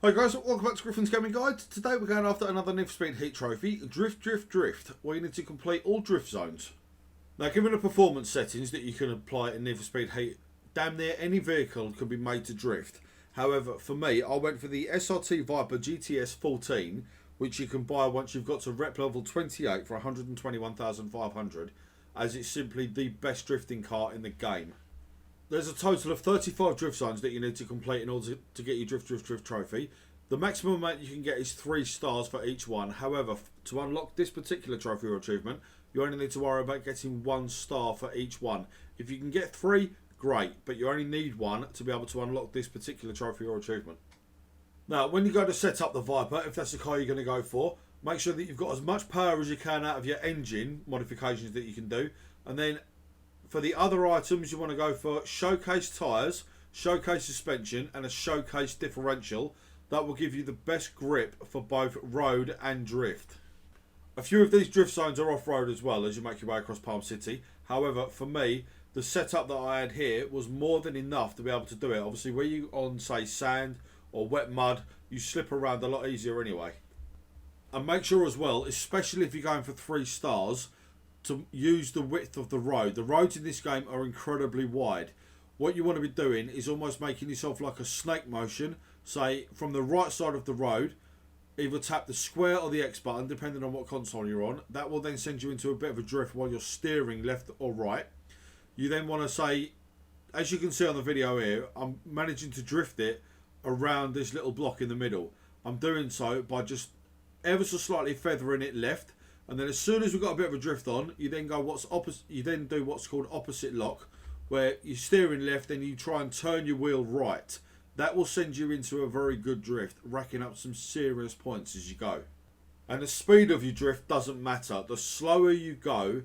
Hi guys, welcome back to Griffin's Gaming Guide. Today we're going after another Need for Speed Heat Trophy, Drift Drift Drift, where you need to complete all drift zones. Now given the performance settings that you can apply in Need for Speed Heat, damn near any vehicle can be made to drift. However, for me, I went for the SRT Viper GTS 14, which you can buy once you've got to rep level 28 for 121,500, as it's simply the best drifting car in the game. There's a total of 35 drift zones that you need to complete in order to get your Drift Drift Drift trophy. The maximum amount you can get is 3 stars for each one. However, to unlock this particular trophy or achievement, you only need to worry about getting 1 star for each one. If you can get 3, great, but you only need 1 to be able to unlock this particular trophy or achievement. Now, when you go to set up the Viper, if that's the car you're going to go for, make sure that you've got as much power as you can out of your engine modifications that you can do, and then for the other items, you want to go for showcase tyres, showcase suspension and a showcase differential. That will give you the best grip for both road and drift. A few of these drift zones are off-road as well as you make your way across Palm City. However, for me, the setup that I had here was more than enough to be able to do it. Obviously, where you on, say, sand or wet mud, you slip around a lot easier anyway. And make sure as well, especially if you're going for 3 stars, to use the width of the road. The roads in this game are incredibly wide. What you want to be doing is almost making yourself like a snake motion. Say from the right side of the road, either tap the square or the X button depending on what console you're on. That will then send you into a bit of a drift while you're steering left or right. You then want to say, as you can see on the video here, I'm managing to drift it around this little block in the middle. I'm doing so by just ever so slightly feathering it left. And then as soon as we've got a bit of a drift on, you then go what's opposite. You then do what's called opposite lock, where you're steering left and you try and turn your wheel right. That will send you into a very good drift, racking up some serious points as you go. And the speed of your drift doesn't matter. The slower you go,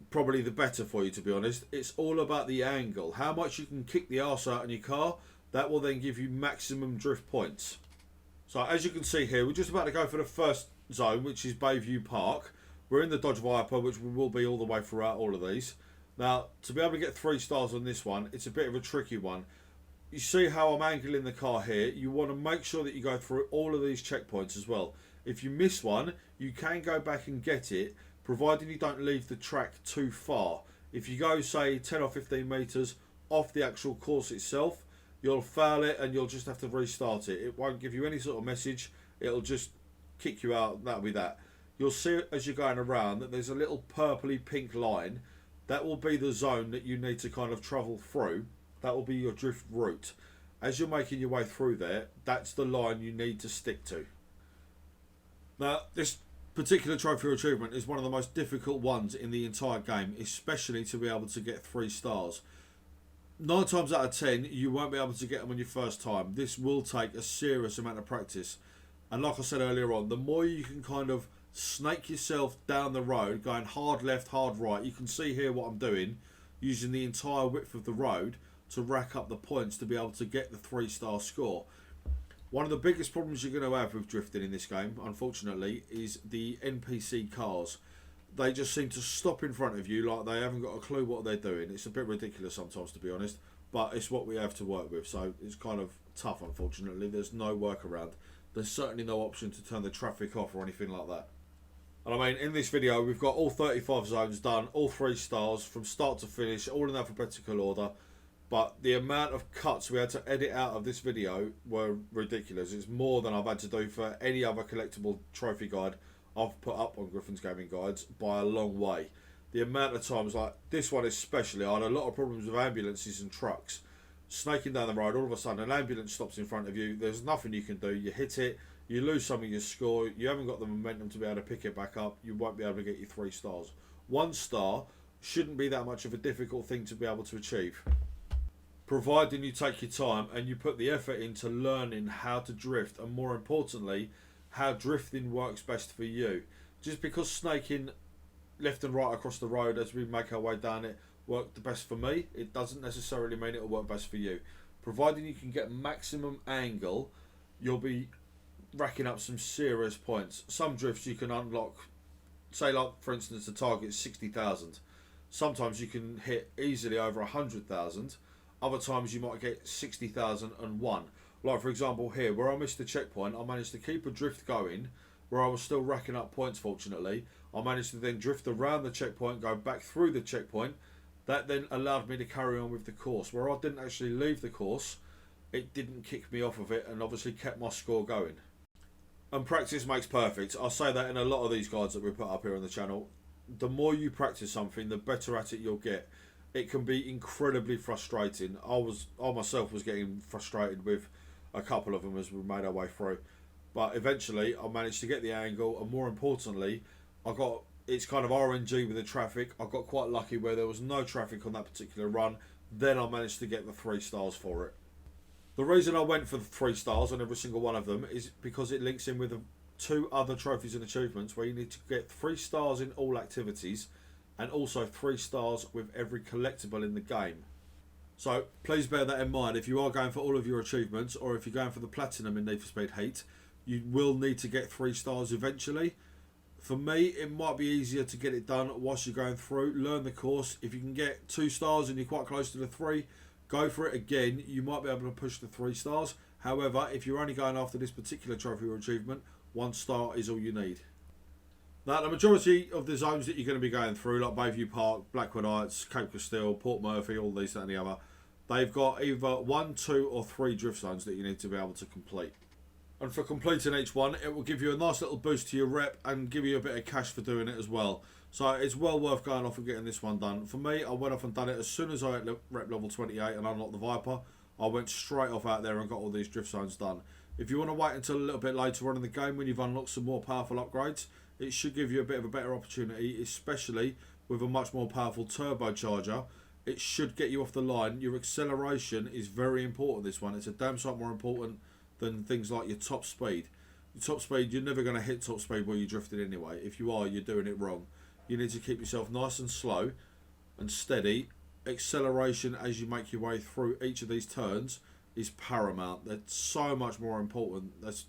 probably the better for you, to be honest. It's all about the angle. How much you can kick the arse out in your car, that will then give you maximum drift points. So as you can see here, we're just about to go for the first zone, which is Bayview Park. We're in the Dodge Viper, which we will be all the way throughout all of these. Now, to be able to get 3 stars on this one, it's a bit of a tricky one. You see how I'm angling the car here. You want to make sure that you go through all of these checkpoints as well. If you miss one, you can go back and get it, providing you don't leave the track too far. If you go, say, 10 or 15 metres off the actual course itself, you'll fail it and you'll just have to restart it. It won't give you any sort of message. It'll just kick you out. That'll be that. You'll see as you're going around that there's a little purpley pink line. That will be the zone that you need to kind of travel through. That will be your drift route. As you're making your way through there, that's the line you need to stick to. Now, this particular trophy or achievement is one of the most difficult ones in the entire game, especially to be able to get 3 stars. 9 times out of 10, you won't be able to get them on your first time. This will take a serious amount of practice. And like I said earlier on, the more you can kind of snake yourself down the road, going hard left, hard right. You can see here what I'm doing, using the entire width of the road to rack up the points to be able to get the 3-star score. One of the biggest problems you're going to have with drifting in this game, unfortunately, is the NPC cars. They just seem to stop in front of you like they haven't got a clue what they're doing. It's a bit ridiculous sometimes, to be honest, but it's what we have to work with, so it's kind of tough, unfortunately. There's no workaround. There's certainly no option to turn the traffic off or anything like that. And I mean, in this video, we've got all 35 zones done, all 3 stars, from start to finish, all in alphabetical order. But the amount of cuts we had to edit out of this video were ridiculous. It's more than I've had to do for any other collectible trophy guide I've put up on Griffin's Gaming Guides by a long way. The amount of times, like this one especially, I had a lot of problems with ambulances and trucks. Snaking down the road, all of a sudden an ambulance stops in front of you, there's nothing you can do, you hit it, you lose some of your score, you haven't got the momentum to be able to pick it back up, you won't be able to get your 3 stars. 1 star shouldn't be that much of a difficult thing to be able to achieve, providing you take your time and you put the effort into learning how to drift, and more importantly, how drifting works best for you. Just because snaking left and right across the road as we make our way down it worked the best for me, it doesn't necessarily mean it'll work best for you. Providing you can get maximum angle, you'll be racking up some serious points. Some drifts you can unlock, say like for instance the target is 60,000. Sometimes you can hit easily over 100,000. Other times you might get 60,001. Like for example here, where I missed the checkpoint, I managed to keep a drift going, where I was still racking up points fortunately. I managed to then drift around the checkpoint, go back through the checkpoint. That then allowed me to carry on with the course. Where I didn't actually leave the course, it didn't kick me off of it and obviously kept my score going. And practice makes perfect. I say that in a lot of these guides that we put up here on the channel. The more you practice something, the better at it you'll get. It can be incredibly frustrating. I myself was getting frustrated with a couple of them as we made our way through. But eventually I managed to get the angle, and more importantly, it's kind of RNG with the traffic. I got quite lucky where there was no traffic on that particular run. Then I managed to get the 3 stars for it. The reason I went for the 3 stars on every single one of them is because it links in with the 2 other trophies and achievements where you need to get 3 stars in all activities and also 3 stars with every collectible in the game. So please bear that in mind. If you are going for all of your achievements, or if you're going for the platinum in Need for Speed Heat, you will need to get 3 stars eventually. For me, it might be easier to get it done whilst you're going through. Learn the course. If you can get 2 stars and you're quite close to the 3, go for it again. You might be able to push the 3 stars. However, if you're only going after this particular trophy or achievement, 1 star is all you need. Now, the majority of the zones that you're going to be going through, like Bayview Park, Blackwood Heights, Cape Castille, Port Murphy, all these, that and the other, they've got either 1, 2 or 3 drift zones that you need to be able to complete. And for completing each one, it will give you a nice little boost to your rep and give you a bit of cash for doing it as well. So it's well worth going off and getting this one done. For me, I went off and done it as soon as I hit rep level 28 and unlocked the Viper. I went straight off out there and got all these drift zones done. If you want to wait until a little bit later on in the game when you've unlocked some more powerful upgrades, it should give you a bit of a better opportunity, especially with a much more powerful turbocharger. It should get you off the line. Your acceleration is very important, this one. It's a damn sight more important than things like your top speed. Your top speed, you're never going to hit top speed while you're drifting anyway. If you are, you're doing it wrong. You need to keep yourself nice and slow and steady. Acceleration as you make your way through each of these turns is paramount. That's so much more important. That's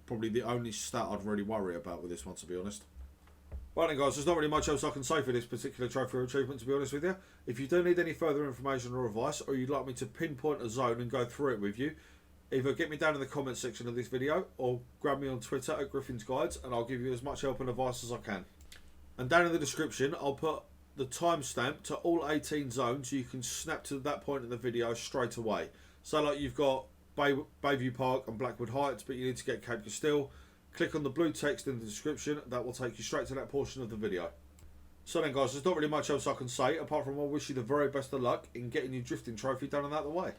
probably the only stat I'd really worry about with this one, to be honest. Right then guys, there's not really much else I can say for this particular trophy or achievement, to be honest with you. If you do need any further information or advice, or you'd like me to pinpoint a zone and go through it with you, either get me down in the comment section of this video or grab me on Twitter at Griffin's Guides and I'll give you as much help and advice as I can. And down in the description I'll put the timestamp to all 18 zones so you can snap to that point in the video straight away. So like you've got Bayview Park and Blackwood Heights, but you need to get Cape Castille. Click on the blue text in the description, that will take you straight to that portion of the video. So then guys, there's not really much else I can say apart from I wish you the very best of luck in getting your drifting trophy done and out of the way.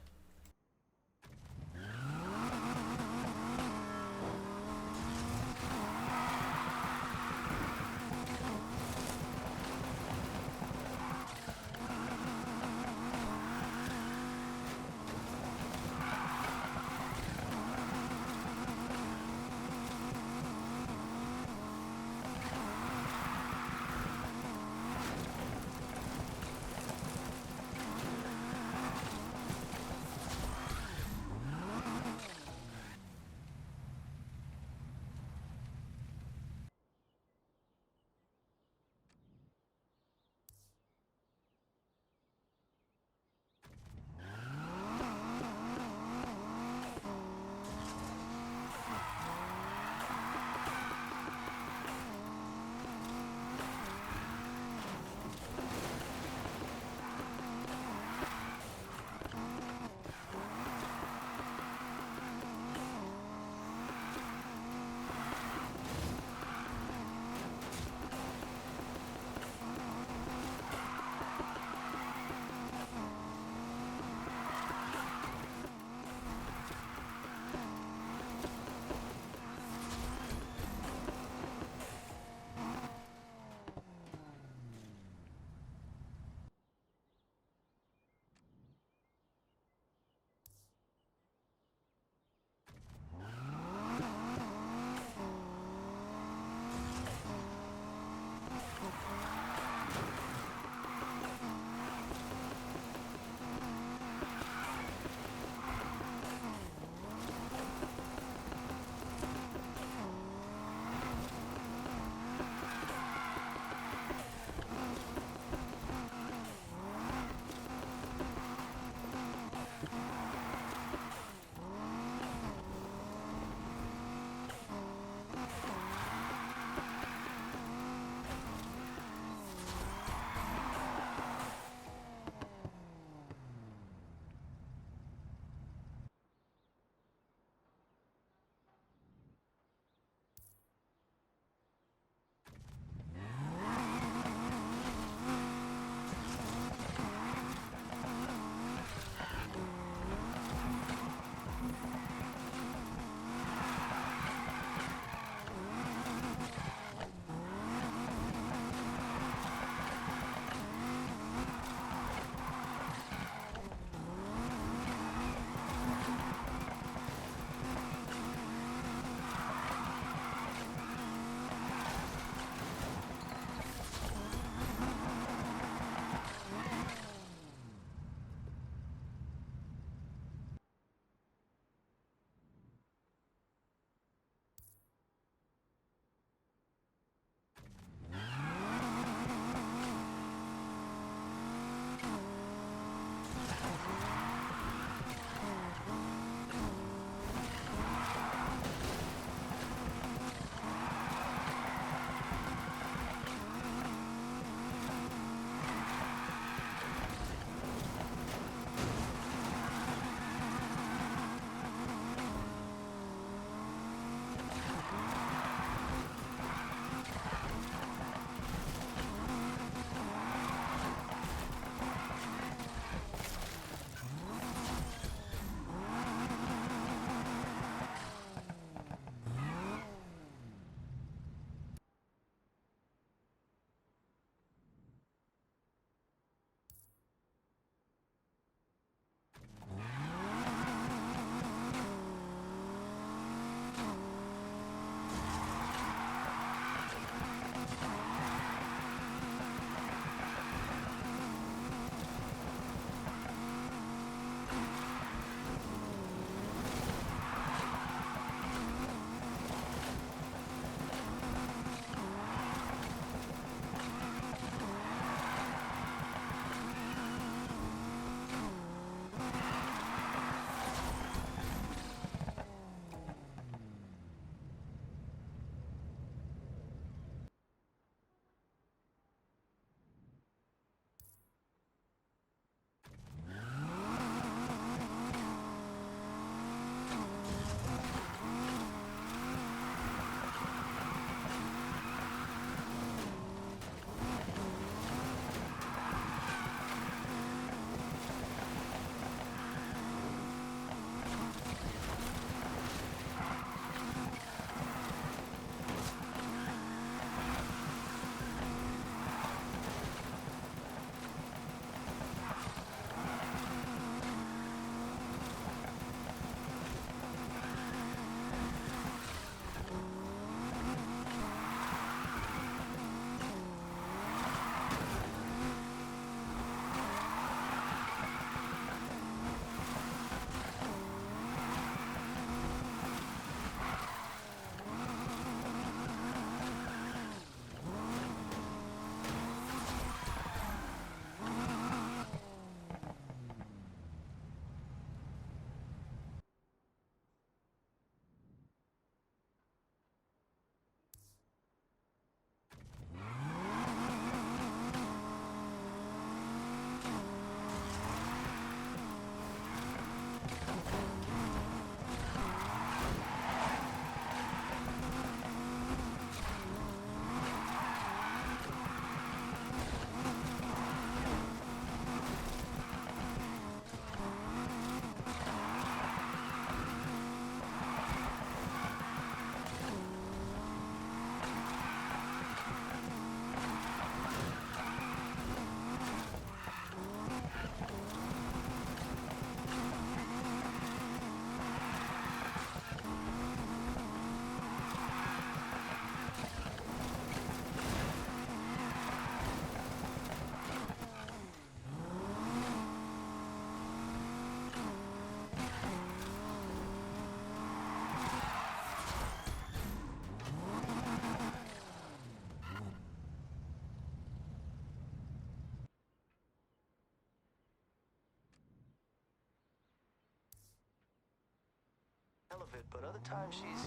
but other times she's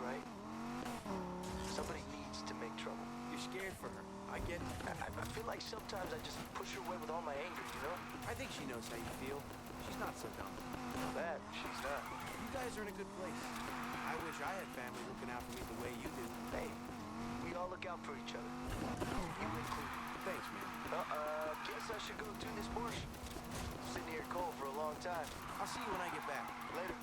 right. Somebody needs to make trouble. You're scared for her. I get it. I feel like sometimes I just push her away with all my anger, you know? I think she knows how you feel. She's not so dumb. That, she's not. You guys are in a good place. I wish I had family looking out for me the way you do. Hey, we all look out for each other. You included. Thanks, man. Guess I should go tune this Porsche. Sitting here cold for a long time. I'll see you when I get back. Later.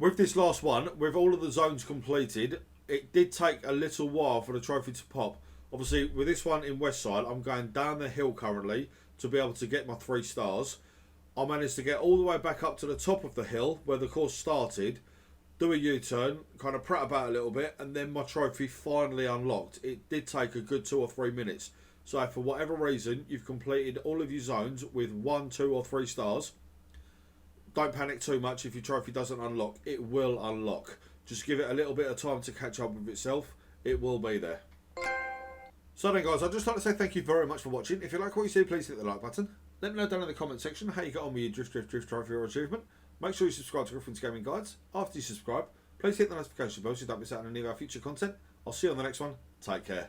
with this last one, with all of the zones completed, it did take a little while for the trophy to pop. Obviously, with this one in Westside, I'm going down the hill currently to be able to get my 3 stars. I managed to get all the way back up to the top of the hill where the course started, do a U-turn, kind of prat about a little bit, and then my trophy finally unlocked. It did take a good 2 or 3 minutes. So if for whatever reason you've completed all of your zones with 1, 2 or 3 stars, don't panic too much if your trophy doesn't unlock. It will unlock. Just give it a little bit of time to catch up with itself. It will be there. So then guys, I'd just like to say thank you very much for watching. If you like what you see, please hit the like button. Let me know down in the comment section how you got on with your drift trophy or achievement. Make sure you subscribe to Griffin's Gaming Guides. After you subscribe, please hit the notification bell so you don't miss out on any of our future content. I'll see you on the next one. Take care.